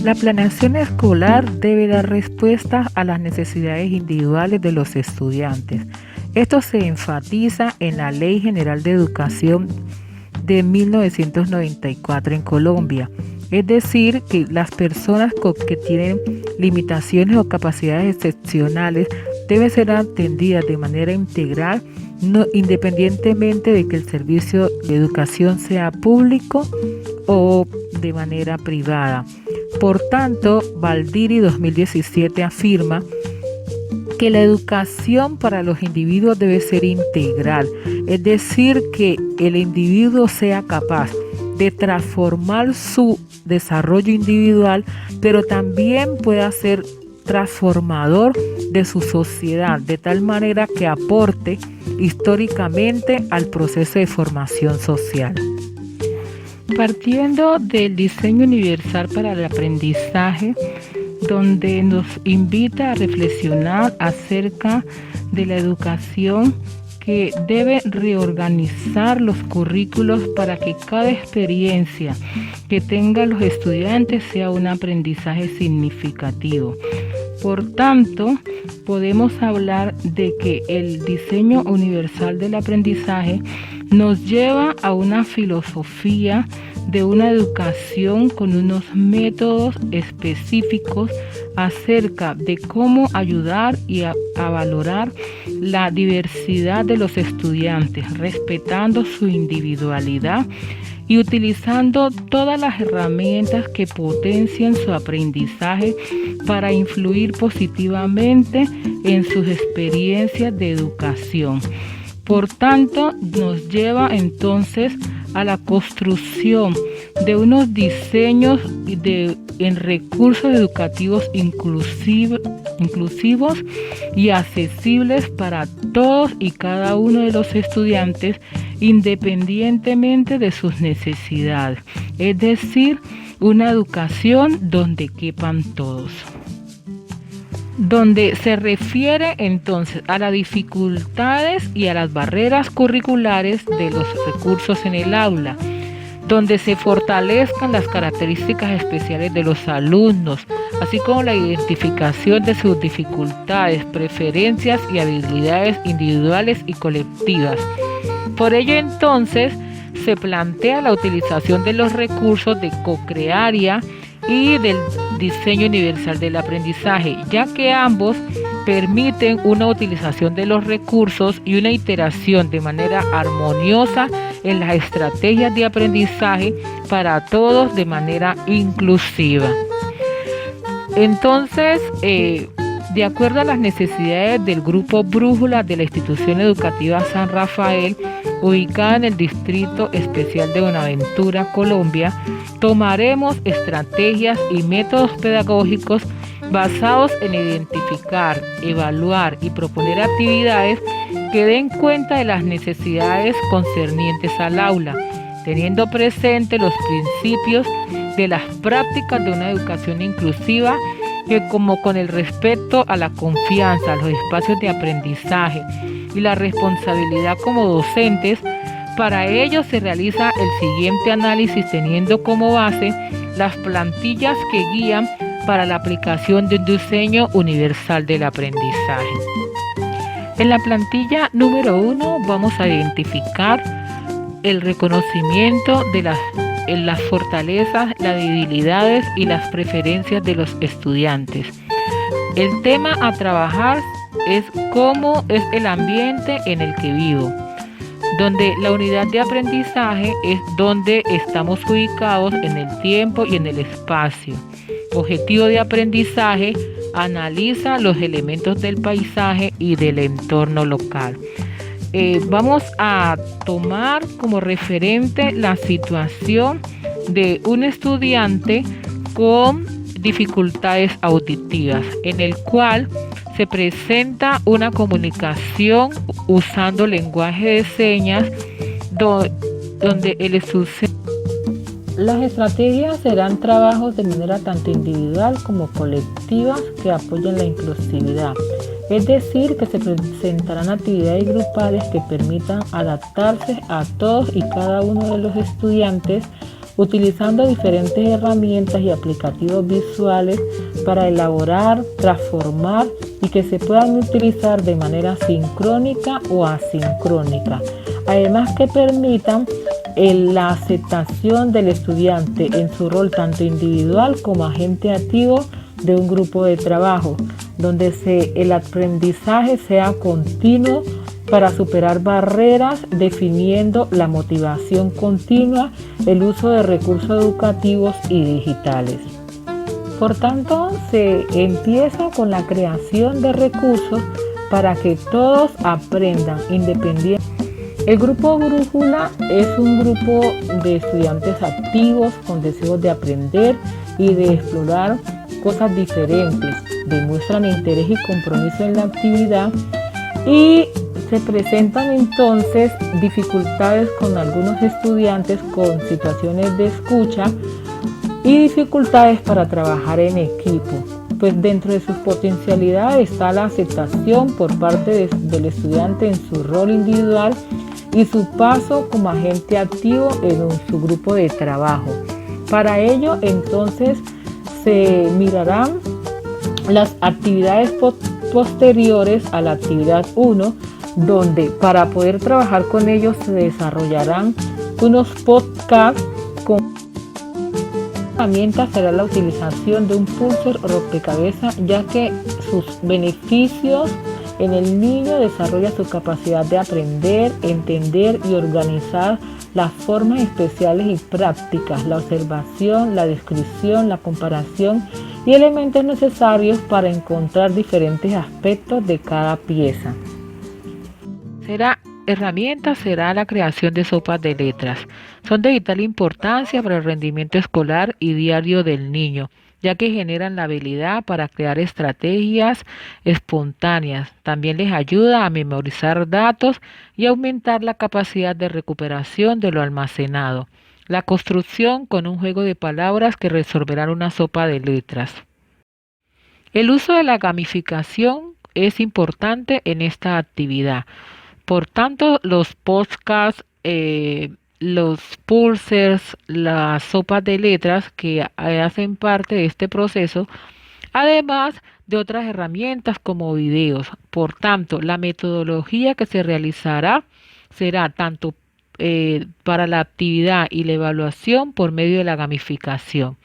La planeación escolar debe dar respuesta a las necesidades individuales de los estudiantes. Esto se enfatiza en la Ley General de Educación de 1994 en Colombia. Es decir, que las personas que tienen limitaciones o capacidades excepcionales deben ser atendidas de manera integral, independientemente de que el servicio de educación sea público o de manera privada. Por tanto, Baldiri 2017 afirma que la educación para los individuos debe ser integral, es decir, que el individuo sea capaz de transformar su desarrollo individual, pero también pueda ser transformador de su sociedad, de tal manera que aporte históricamente al proceso de formación social. Partiendo del diseño universal para el aprendizaje, donde nos invita a reflexionar acerca de la educación que debe reorganizar los currículos para que cada experiencia que tengan los estudiantes sea un aprendizaje significativo. Por tanto, podemos hablar de que el diseño universal del aprendizaje nos lleva a una filosofía de una educación con unos métodos específicos acerca de cómo ayudar y a valorar la diversidad de los estudiantes, respetando su individualidad y utilizando todas las herramientas que potencian su aprendizaje para influir positivamente en sus experiencias de educación. Por tanto, nos lleva entonces a la construcción de unos diseños en recursos educativos inclusivos y accesibles para todos y cada uno de los estudiantes, independientemente de sus necesidades, es decir, una educación donde quepan todos. Donde se refiere entonces a las dificultades y a las barreras curriculares de los recursos en el aula, donde se fortalezcan las características especiales de los alumnos, así como la identificación de sus dificultades, preferencias y habilidades individuales y colectivas. Por ello entonces se plantea la utilización de los recursos de co-crearia y del diseño universal del aprendizaje, ya que ambos permiten una utilización de los recursos y una iteración de manera armoniosa en las estrategias de aprendizaje para todos de manera inclusiva. Entonces, de acuerdo a las necesidades del Grupo Brújula de la Institución Educativa San Rafael, ubicada en el Distrito Especial de Buenaventura, Colombia, tomaremos estrategias y métodos pedagógicos basados en identificar, evaluar y proponer actividades que den cuenta de las necesidades concernientes al aula, teniendo presente los principios de las prácticas de una educación inclusiva que, como con el respeto a la confianza, a los espacios de aprendizaje y la responsabilidad como docentes, para ello se realiza el siguiente análisis teniendo como base las plantillas que guían para la aplicación de un diseño universal del aprendizaje. En la plantilla número 1 vamos a identificar el reconocimiento de las fortalezas, las debilidades y las preferencias de los estudiantes. El tema a trabajar es cómo es el ambiente en el que vivo, donde la unidad de aprendizaje es donde estamos ubicados en el tiempo y en el espacio. Objetivo de aprendizaje: analiza los elementos del paisaje y del entorno local. Vamos a tomar como referente la situación de un estudiante con dificultades auditivas, en el cual se presenta una comunicación usando lenguaje de señas, donde el estudiante. Las estrategias serán trabajos de manera tanto individual como colectiva que apoyen la inclusividad. Es decir, que se presentarán actividades grupales que permitan adaptarse a todos y cada uno de los estudiantes utilizando diferentes herramientas y aplicativos visuales para elaborar, transformar y que se puedan utilizar de manera sincrónica o asincrónica. Además que permitan la aceptación del estudiante en su rol tanto individual como agente activo de un grupo de trabajo, donde el aprendizaje sea continuo para superar barreras, definiendo la motivación continua, el uso de recursos educativos y digitales. Por tanto, se empieza con la creación de recursos para que todos aprendan independientemente. El grupo Brújula es un grupo de estudiantes activos con deseos de aprender y de explorar cosas diferentes. Demuestran interés y compromiso en la actividad y se presentan entonces dificultades con algunos estudiantes con situaciones de escucha y dificultades para trabajar en equipo. Pues dentro de sus potencialidades está la aceptación por parte del estudiante en su rol individual y su paso como agente activo en su grupo de trabajo. Para ello, entonces, se mirarán las actividades posteriores a la actividad 1, donde para poder trabajar con ellos se desarrollarán unos podcasts con herramientas. Será la utilización de un pulsor rompecabezas, ya que sus beneficios en el niño desarrolla su capacidad de aprender, entender y organizar las formas especiales y prácticas, la observación, la descripción, la comparación y elementos necesarios para encontrar diferentes aspectos de cada pieza. Herramienta será la creación de sopas de letras. Son de vital importancia para el rendimiento escolar y diario del niño, ya que generan la habilidad para crear estrategias espontáneas. También les ayuda a memorizar datos y aumentar la capacidad de recuperación de lo almacenado. La construcción con un juego de palabras que resolverán una sopa de letras. El uso de la gamificación es importante en esta actividad. Por tanto, los podcasts, los pulsers, las sopas de letras que hacen parte de este proceso, además de otras herramientas como videos. Por tanto, la metodología que se realizará será tanto para la actividad y la evaluación por medio de la gamificación.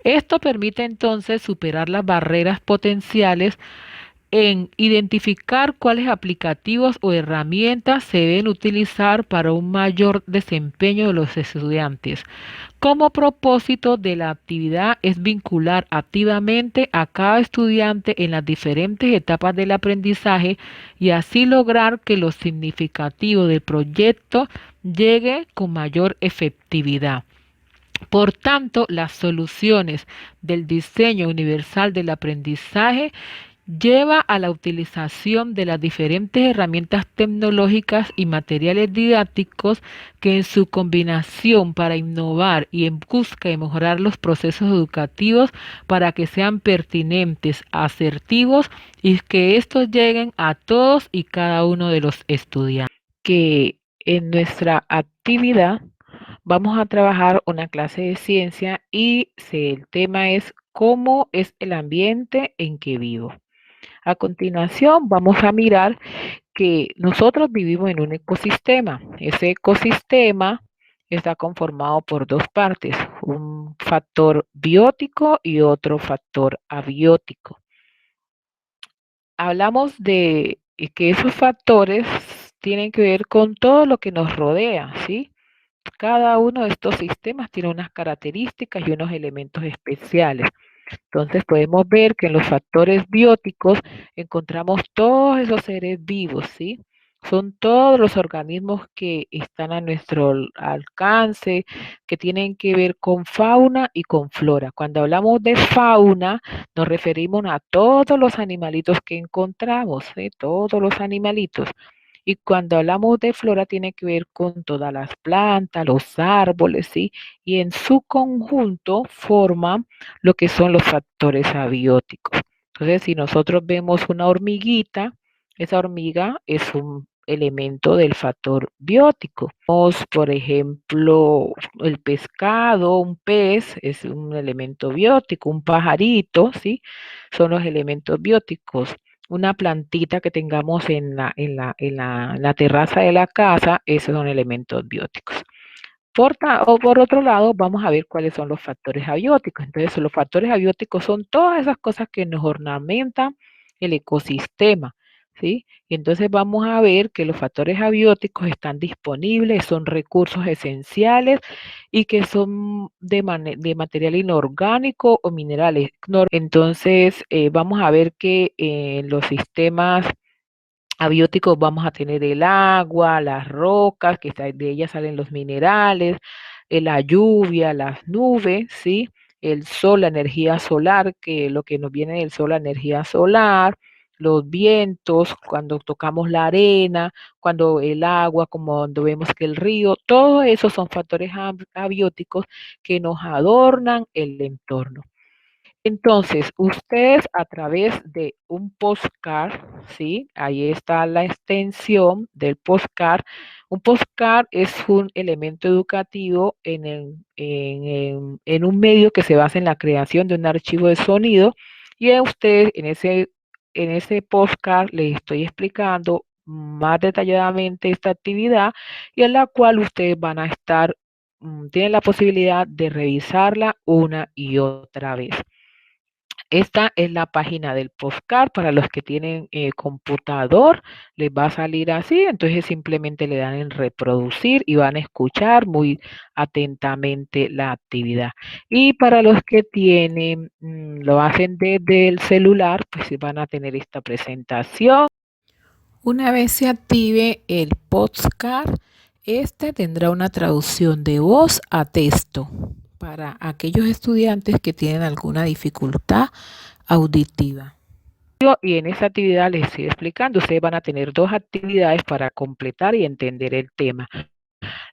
Esto permite entonces superar las barreras potenciales en identificar cuáles aplicativos o herramientas se deben utilizar para un mayor desempeño de los estudiantes. Como propósito de la actividad es vincular activamente a cada estudiante en las diferentes etapas del aprendizaje y así lograr que lo significativo del proyecto llegue con mayor efectividad. Por tanto, las soluciones del diseño universal del aprendizaje lleva a la utilización de las diferentes herramientas tecnológicas y materiales didácticos que en su combinación para innovar y en busca de mejorar los procesos educativos para que sean pertinentes, asertivos y que estos lleguen a todos y cada uno de los estudiantes. Que en nuestra actividad vamos a trabajar una clase de ciencia y el tema es ¿cómo es el ambiente en que vivo? A continuación, vamos a mirar que nosotros vivimos en un ecosistema. Ese ecosistema está conformado por dos partes, un factor biótico y otro factor abiótico. Hablamos de que esos factores tienen que ver con todo lo que nos rodea, ¿sí? Cada uno de estos sistemas tiene unas características y unos elementos especiales. Entonces podemos ver que en los factores bióticos encontramos todos esos seres vivos, ¿sí? Son todos los organismos que están a nuestro alcance, que tienen que ver con fauna y con flora. Cuando hablamos de fauna, nos referimos a todos los animalitos que encontramos, ¿sí? Todos los animalitos. Y cuando hablamos de flora, tiene que ver con todas las plantas, los árboles, ¿sí? Y en su conjunto forman lo que son los factores abióticos. Entonces, si nosotros vemos una hormiguita, esa hormiga es un elemento del factor biótico. Por ejemplo, el pescado, un pez es un elemento biótico, un pajarito, ¿sí? Son los elementos bióticos. Una plantita que tengamos en la terraza de la casa, esos son elementos bióticos. Por otro lado, vamos a ver cuáles son los factores abióticos. Entonces, los factores abióticos son todas esas cosas que nos ornamentan el ecosistema, ¿sí? Y entonces vamos a ver que los factores abióticos están disponibles, son recursos esenciales y que son de material inorgánico o minerales. Entonces, vamos a ver que en los sistemas abióticos vamos a tener el agua, las rocas, que de ellas salen los minerales, la lluvia, las nubes, ¿sí? El sol, la energía solar, que lo que nos viene del sol, la energía solar, los vientos, cuando tocamos la arena, cuando el agua, como cuando vemos que el río, todos esos son factores abióticos que nos adornan el entorno. Entonces, ustedes a través de un postcard, ¿sí? Ahí está la extensión del postcard. Un postcard es un elemento educativo en un medio que se basa en la creación de un archivo de sonido y a ustedes en ese postcard les estoy explicando más detalladamente esta actividad y en la cual ustedes van a estar, tienen la posibilidad de revisarla una y otra vez. Esta es la página del postcard para los que tienen computador, les va a salir así, entonces simplemente le dan en reproducir y van a escuchar muy atentamente la actividad. Y para los que tienen, lo hacen desde el celular, pues van a tener esta presentación. Una vez se active el podcast, este tendrá una traducción de voz a texto para aquellos estudiantes que tienen alguna dificultad auditiva. Y en esa actividad les estoy explicando, ustedes van a tener dos actividades para completar y entender el tema.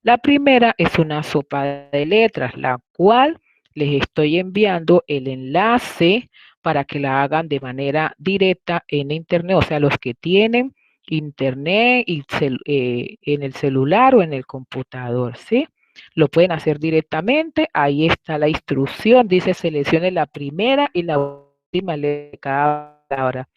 La primera es una sopa de letras, la cual les estoy enviando el enlace para que la hagan de manera directa en internet, o sea, los que tienen internet y en el celular o en el computador, ¿sí? Lo pueden hacer directamente, ahí está la instrucción, dice seleccione la primera y la última letra de cada palabra.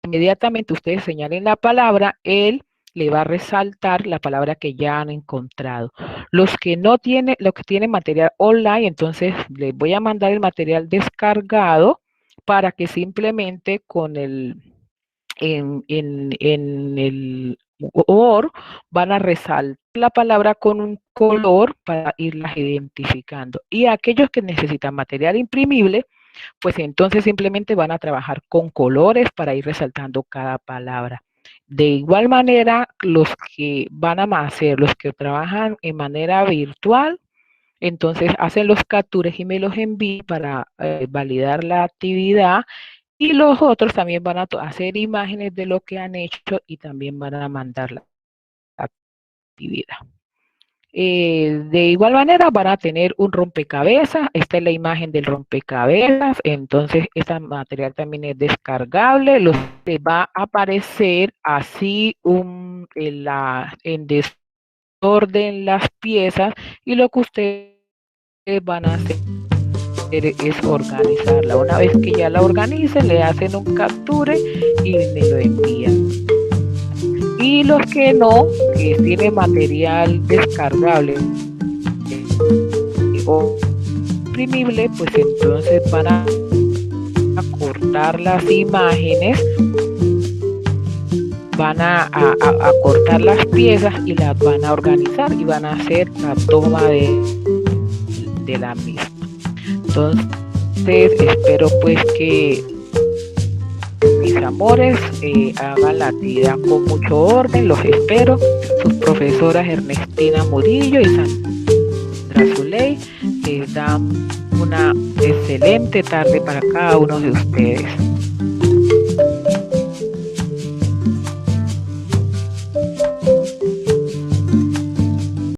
Inmediatamente ustedes señalen la palabra, él le va a resaltar la palabra que ya han encontrado. Los que tienen material online, entonces les voy a mandar el material descargado para que simplemente en el OR van a resaltar la palabra con un color para irlas identificando. Y aquellos que necesitan material imprimible, pues entonces simplemente van a trabajar con colores para ir resaltando cada palabra. De igual manera, los que van a hacer, los que trabajan en manera virtual, entonces hacen los capturas y me los envían para validar la actividad y los otros también van a hacer imágenes de lo que han hecho y también van a mandar la actividad. De igual manera van a tener un rompecabezas, esta es la imagen del rompecabezas, entonces este material también es descargable, les va a aparecer así en desorden las piezas y lo que ustedes van a hacer es organizarla. Una vez que ya la organicen, le hacen un capture y me lo envían. Y los que no, que tienen material descargable o imprimible, pues entonces van a cortar las imágenes, van a cortar las piezas y las van a organizar y van a hacer la toma de la misma. Entonces espero pues que mis amores, hagan la actividad con mucho orden, los espero. Sus profesoras Ernestina Murillo y Sandra Zuley dan una excelente tarde para cada uno de ustedes.